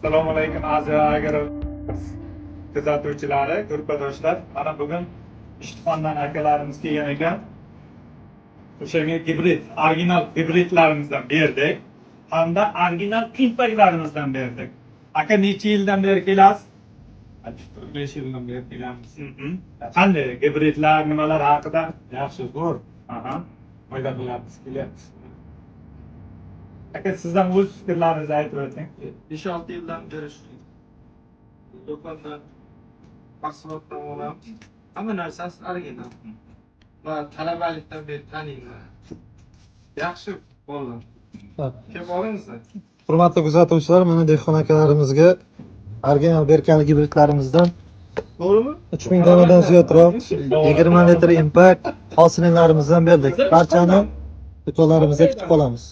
Assalomu alaykum aziz agro kuzatuvchilari, ko'rpadoshlar. Mana bugun Ishtifondan akalarimiz kelgan ekan. O'shaga gibrid, original gibridlarimizdan berdik. Hamda original impaklarimizdan berdik. Aka necha yildan beri kelasiz? 5 yildan beri kelamiz. Qanday gibridlar, nimalar haqida? Yaxshi, zo'r. Aha. Foyda qilamiz, kelyapmiz. Aka sizdan o'z fikrlaringizni aytib o'ting. 5-6 yildan beri shu do'kondan mahsulotlar olamiz. Hamma narsasi original. Va talabalikdan beri taniyman. Yaxshi bo'ldi. Kelib olingizlar. Hurmatli kuzatuvchilar, mana dehqon akalarimizga original berkali gibridlarimizdan To'g'rimi? 3000 danadan ziyodroq 20 litr impact hosillarımızdan berdik. Barchani do'konlarimizda kutib qolamiz.